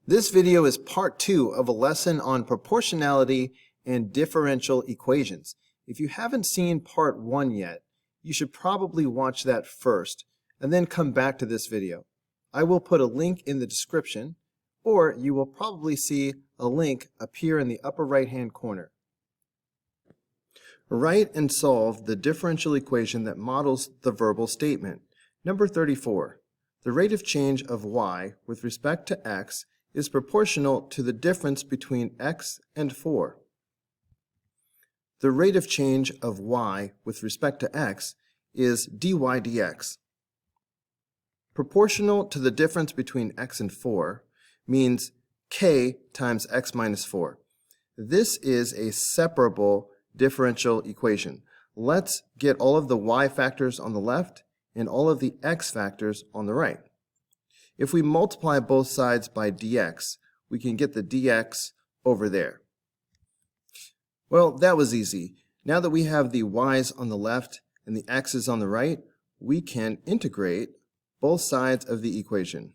This video is part 2 of a lesson on proportionality and differential equations. If you haven't seen part 1 yet, you should probably watch that first and then come back to this video. I will put a link in the description, or you will probably see a link appear in the upper right-hand corner. Write and solve the differential equation that models the verbal statement. Number 34. The rate of change of y with respect to x is proportional to the difference between x and 4. The rate of change of y with respect to x is dy dx. Proportional to the difference between x and 4 means k times x minus 4. This is a separable differential equation. Let's get all of the y factors on the left and all of the x factors on the right. If we multiply both sides by dx, we can get the dx over there. Well, that was easy. Now that we have the y's on the left and the x's on the right, we can integrate both sides of the equation.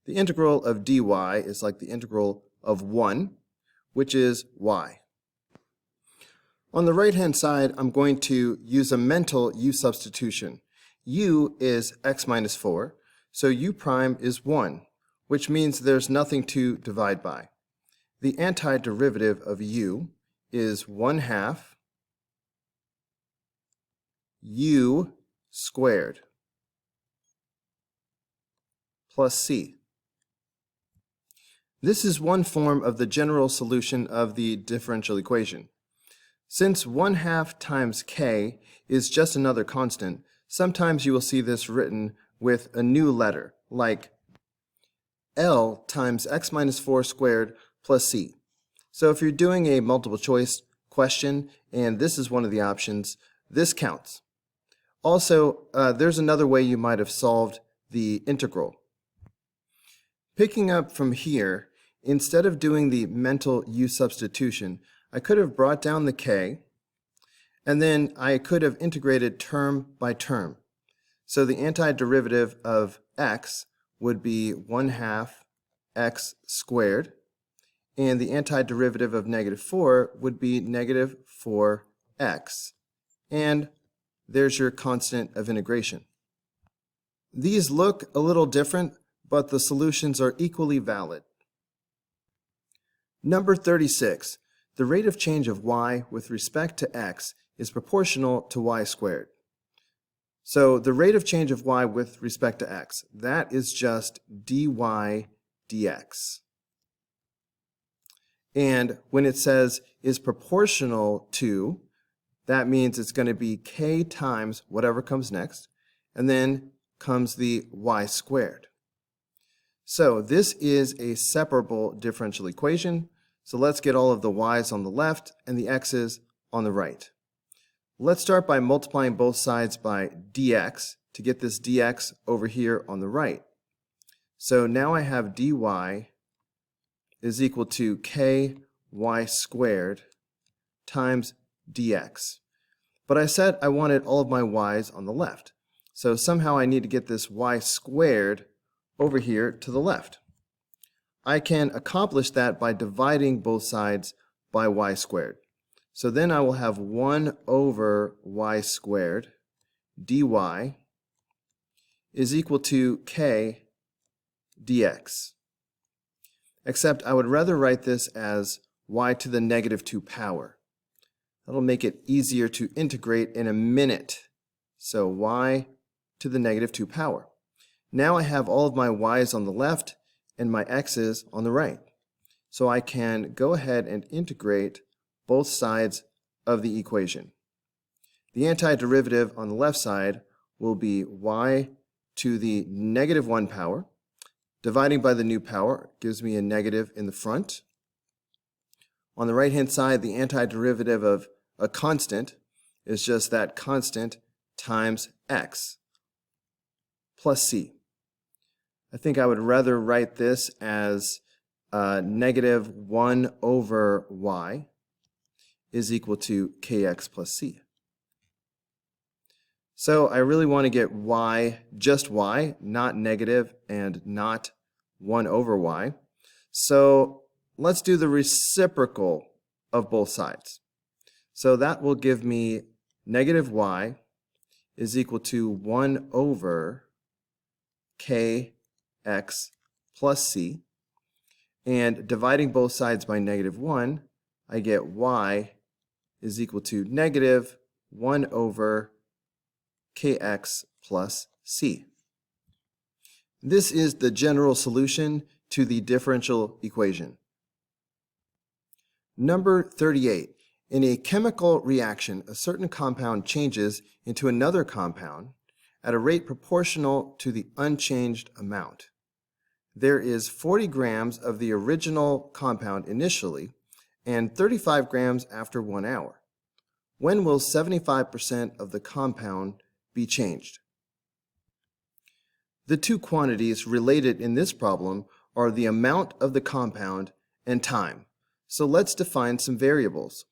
The integral of dy is like the integral of 1, which is y. On the right-hand side, I'm going to use a mental u substitution. U is x minus 4. So u prime is 1, which means there's nothing to divide by. The antiderivative of u is 1/2 u squared plus c. This is one form of the general solution of the differential equation. Since 1/2 times k is just another constant, sometimes you will see this written with a new letter, like L times x minus 4 squared plus c. So if you're doing a multiple choice question, and this is one of the options, this counts. Also, there's another way you might have solved the integral. Picking up from here, instead of doing the mental u substitution, I could have brought down the k, and then I could have integrated term by term. So the antiderivative of x would be 1/2 x squared, and the antiderivative of negative 4 would be negative 4x. And there's your constant of integration. These look a little different, but the solutions are equally valid. Number 36. The rate of change of y with respect to x is proportional to y squared. So the rate of change of y with respect to x, that is just dy dx. And when it says is proportional to, that means it's going to be k times whatever comes next, and then comes the y squared. So this is a separable differential equation. So let's get all of the y's on the left and the x's on the right. Let's start by multiplying both sides by dx to get this dx over here on the right. So now I have dy is equal to ky squared times dx. But I said I wanted all of my y's on the left. So somehow I need to get this y squared over here to the left. I can accomplish that by dividing both sides by y squared. So then I will have 1 over y squared dy is equal to k dx. Except I would rather write this as y to the negative 2 power. That'll make it easier to integrate in a minute. So y to the negative 2 power. Now I have all of my y's on the left and my x's on the right. So I can go ahead and integrate both sides of the equation. The antiderivative on the left side will be y to the negative 1 power. Dividing by the new power gives me a negative in the front. On the right-hand side, the antiderivative of a constant is just that constant times x plus c. I think I would rather write this as negative 1 over y is equal to kx plus c. So I really want to get y, just y, not negative and not 1 over y. So let's do the reciprocal of both sides. So that will give me negative y is equal to 1 over kx plus c. And dividing both sides by negative 1, I get y is equal to negative 1 over kx plus c. This is the general solution to the differential equation. Number 38. In a chemical reaction, a certain compound changes into another compound at a rate proportional to the unchanged amount. There is 40 grams of the original compound initially and 35 grams after 1 hour. When will 75% of the compound be changed? The two quantities related in this problem are the amount of the compound and time. So let's define some variables.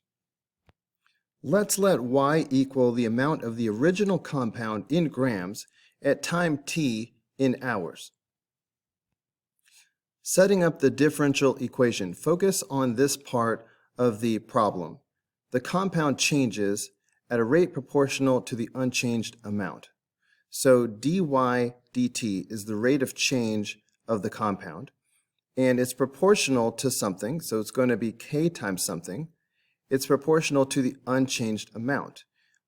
Let's let y equal the amount of the original compound in grams at time t in hours. Setting up the differential equation, focus on this part of the problem. The compound changes at a rate proportional to the unchanged amount. So dy dt is the rate of change of the compound, and it's proportional to something, so it's going to be k times something. It's proportional to the unchanged amount.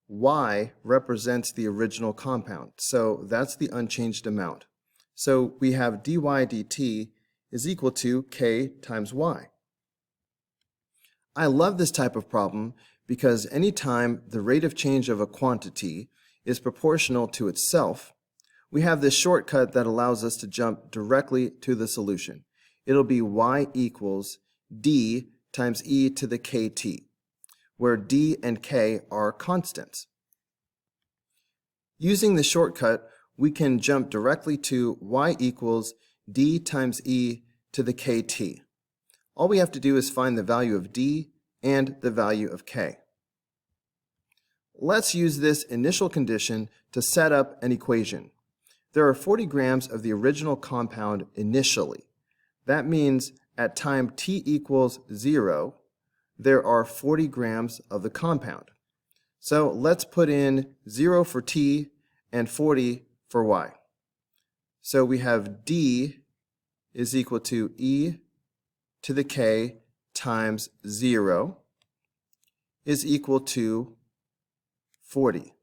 Y represents the original compound, so that's the unchanged amount. So we have dy dt is equal to k times y. I love this type of problem because anytime the rate of change of a quantity is proportional to itself, we have this shortcut that allows us to jump directly to the solution. It'll be y equals d times e to the kt, where d and k are constants. Using the shortcut, we can jump directly to y equals d times e to the kt. All we have to do is find the value of d and the value of k. Let's use this initial condition to set up an equation. There are 40 grams of the original compound initially. That means at time t equals 0, there are 40 grams of the compound. So let's put in 0 for t and 40 for y. So we have d is equal to e to the k times 0 is equal to 40.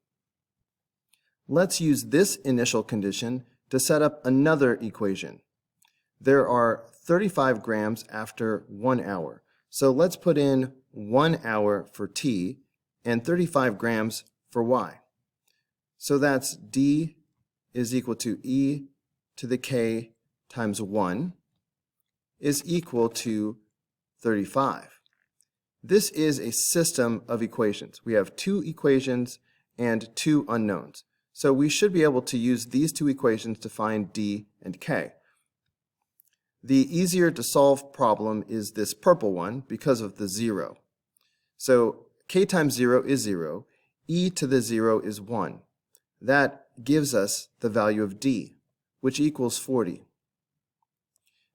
Let's use this initial condition to set up another equation. There are 35 grams after 1 hour. So let's put in 1 hour for t and 35 grams for y. So that's d is equal to e to the k times 1 is equal to 35. This is a system of equations. We have two equations and two unknowns. So we should be able to use these two equations to find d and k. The easier to solve problem is this purple one because of the 0. So k times 0 is 0. E to the 0 is 1. That gives us the value of d, which equals 40.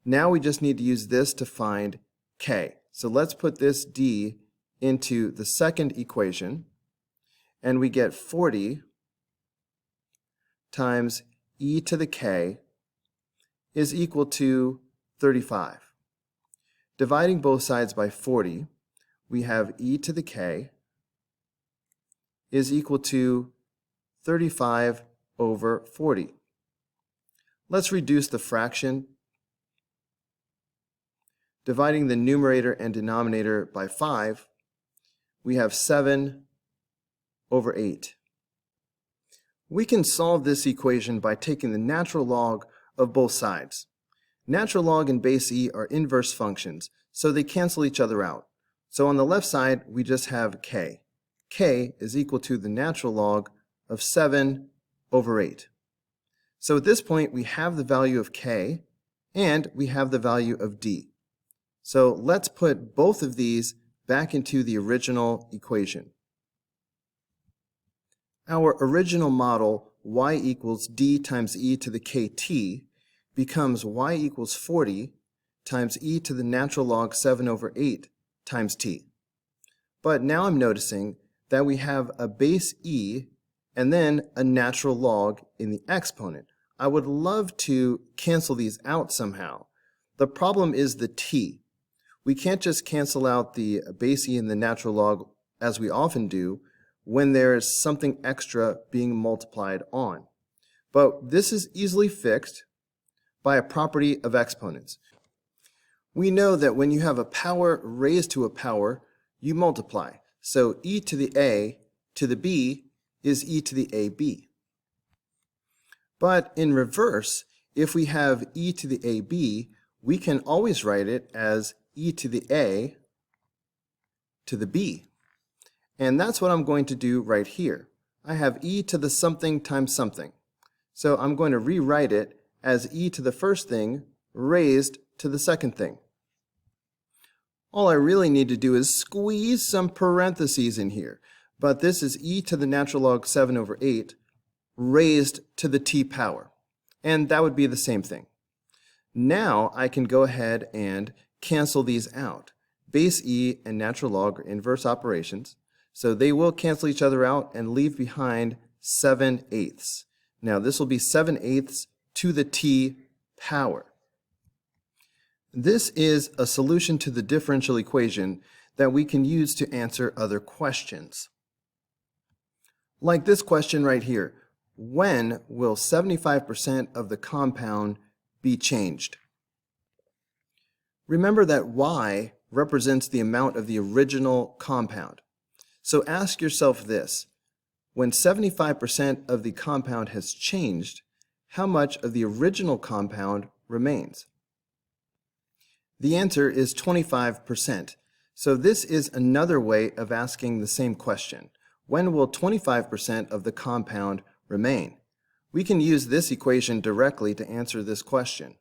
Now we just need to use this to find k. So let's put this d into the second equation, and we get 40 times e to the k is equal to 35. Dividing both sides by 40, we have e to the k is equal to 35 over 40. Let's reduce the fraction. Dividing the numerator and denominator by 5, we have 7 over 8. We can solve this equation by taking the natural log of both sides. Natural log and base e are inverse functions, so they cancel each other out. So on the left side, we just have k. K is equal to the natural log of 7 over 8. So at this point, we have the value of k, and we have the value of d. So let's put both of these back into the original equation. Our original model, y equals d times e to the kt, becomes y equals 40 times e to the natural log 7 over 8 times t. But now I'm noticing that we have a base e and then a natural log in the exponent. I would love to cancel these out somehow. The problem is the t. We can't just cancel out the base e and the natural log as we often do when there is something extra being multiplied on. But this is easily fixed by a property of exponents. We know that when you have a power raised to a power, you multiply. So e to the a to the b is e to the ab. But in reverse, if we have e to the ab, we can always write it as e to the a to the b. And that's what I'm going to do right here. I have e to the something times something. So I'm going to rewrite it as e to the first thing raised to the second thing. All I really need to do is squeeze some parentheses in here. But this is e to the natural log 7 over 8 raised to the t power. And that would be the same thing. Now I can go ahead and cancel these out. Base e and natural log are inverse operations, so they will cancel each other out and leave behind 7/8. Now this will be 7/8 to the t power. This is a solution to the differential equation that we can use to answer other questions. Like this question right here. When will 75% of the compound be changed? Remember that y represents the amount of the original compound. So ask yourself this. When 75% of the compound has changed, how much of the original compound remains? The answer is 25%. So this is another way of asking the same question. When will 25% of the compound remain? We can use this equation directly to answer this question.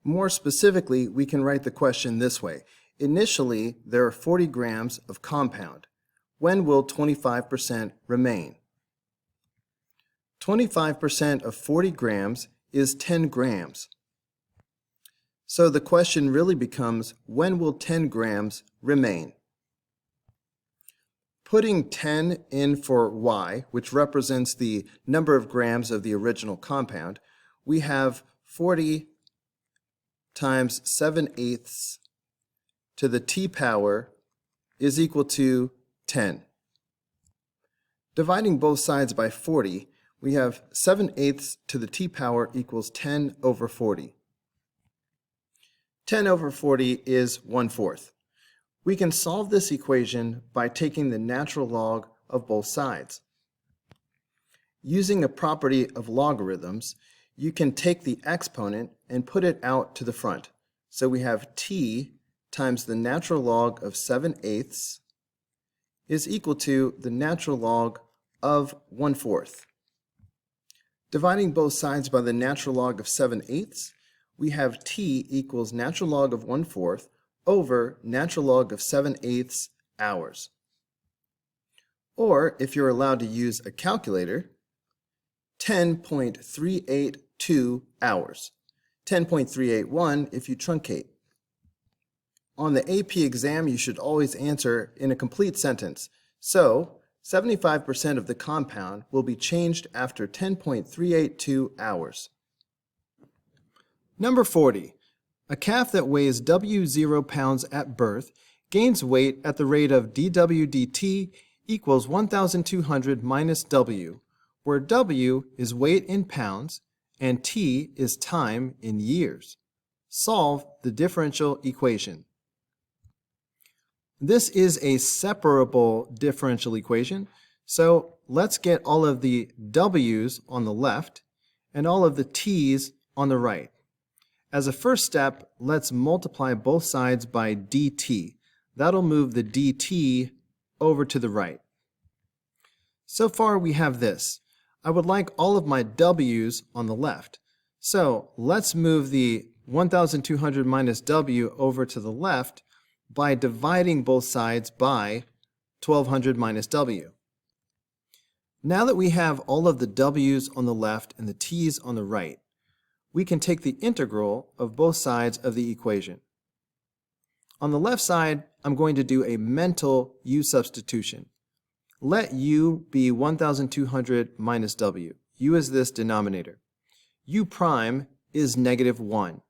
More specifically, we can write the question this way. Initially, there are 40 grams of compound. When will 25% remain? 25% of 40 grams is 10 grams. So the question really becomes, when will 10 grams remain? Putting 10 in for y, which represents the number of grams of the original compound, we have 40 times 7/8 to the t power is equal to 10. Dividing both sides by 40, we have 7/8 to the t power equals 10 over 40. 10 over 40 is 1/4. We can solve this equation by taking the natural log of both sides. Using a property of logarithms, you can take the exponent and put it out to the front. So we have t times the natural log of 7/8 is equal to the natural log of 1/4. Dividing both sides by the natural log of 7/8, we have t equals natural log of 1/4 over natural log of 7/8 hours. Or, if you're allowed to use a calculator, 10.382 hours. 10.381 if you truncate. On the AP exam, you should always answer in a complete sentence. So, 75% of the compound will be changed after 10.382 hours. Number 40. A calf that weighs W0 pounds at birth gains weight at the rate of dW dt equals 1,200 minus W, where W is weight in pounds and T is time in years. Solve the differential equation. This is a separable differential equation, so let's get all of the W's on the left and all of the T's on the right. As a first step, let's multiply both sides by dt. That'll move the dt over to the right. So far we have this. I would like all of my w's on the left. So let's move the 1,200 minus w over to the left by dividing both sides by 1,200 minus w. Now that we have all of the w's on the left and the t's on the right, we can take the integral of both sides of the equation. On the left side, I'm going to do a mental u substitution. Let u be 1,200 minus w. U is this denominator. U prime is negative 1.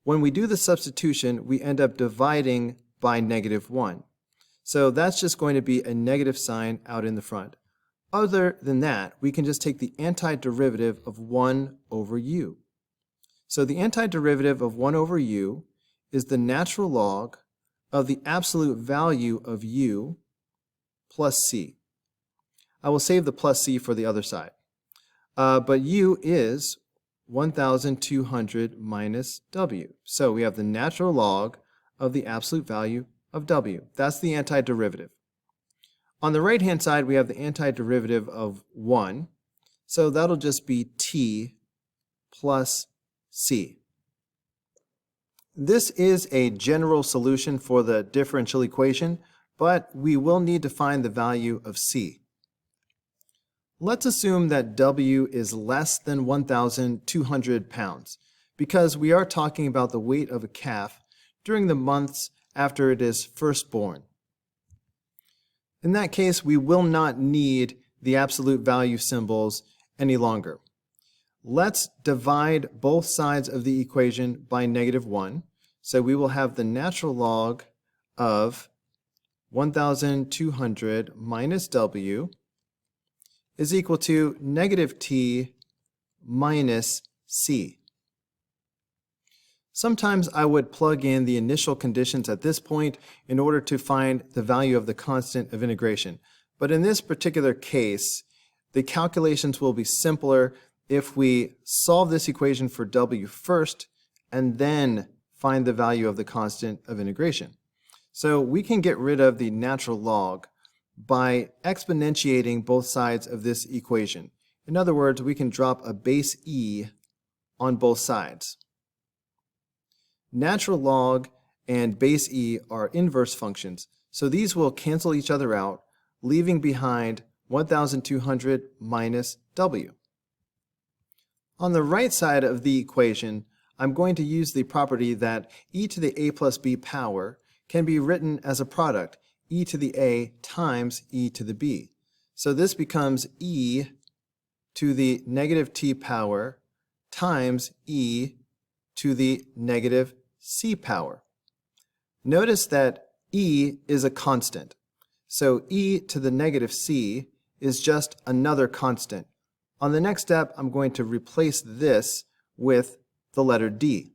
When we do the substitution, we end up dividing by negative 1. So that's just going to be a negative sign out in the front. Other than that, we can just take the antiderivative of 1 over u. So the antiderivative of 1 over u is the natural log of the absolute value of u plus c. I will save the plus c for the other side. But u is 1,200 minus w. So we have the natural log of the absolute value of w. That's the antiderivative. On the right-hand side, we have the antiderivative of 1. So that'll just be t plus c. This is a general solution for the differential equation, but we will need to find the value of c. Let's assume that w is less than 1,200 pounds, because we are talking about the weight of a calf during the months after it is first born. In that case, we will not need the absolute value symbols any longer. Let's divide both sides of the equation by negative 1. So we will have the natural log of 1,200 minus w is equal to negative t minus c. Sometimes I would plug in the initial conditions at this point in order to find the value of the constant of integration. But in this particular case, the calculations will be simpler if we solve this equation for w first and then find the value of the constant of integration. So we can get rid of the natural log by exponentiating both sides of this equation. In other words, we can drop a base e on both sides. Natural log and base e are inverse functions, so these will cancel each other out, leaving behind 1,200 minus w. On the right side of the equation, I'm going to use the property that e to the a plus b power can be written as a product, e to the a times e to the b. So this becomes e to the negative t power times e to the negative c power. Notice that e is a constant. So e to the negative c is just another constant. On the next step, I'm going to replace this with the letter d.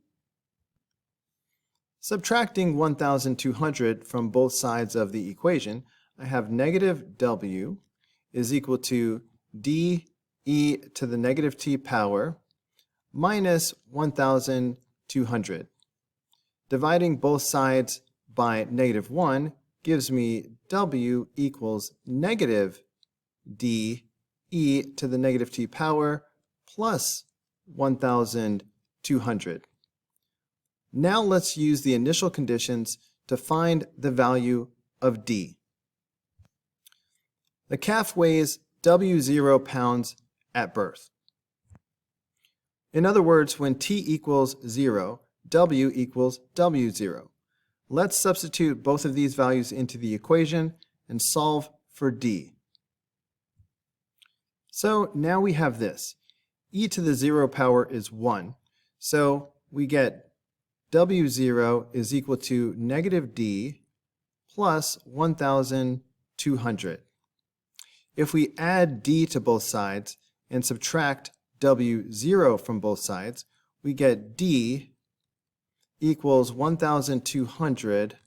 Subtracting 1,200 from both sides of the equation, I have negative w is equal to d e to the negative t power minus 1,200. Dividing both sides by negative 1 gives me w equals negative d e to the negative t power plus 1,200. Now let's use the initial conditions to find the value of d. The calf weighs w0 pounds at birth. In other words, when t equals 0, w equals w0. Let's substitute both of these values into the equation and solve for d. So now we have this. E to the 0 power is 1, so we get w0 is equal to negative d plus 1,200. If we add d to both sides and subtract w0 from both sides, we get d equals 1,200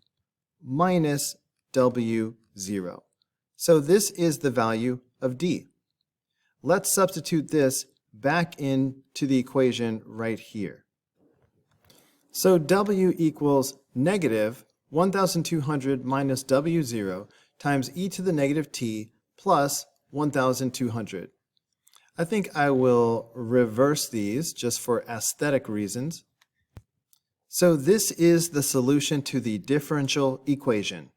minus w0. So this is the value of d. Let's substitute this back into the equation right here. So w equals negative 1,200 minus w0 times e to the negative t plus 1,200. I think I will reverse these just for aesthetic reasons. So this is the solution to the differential equation.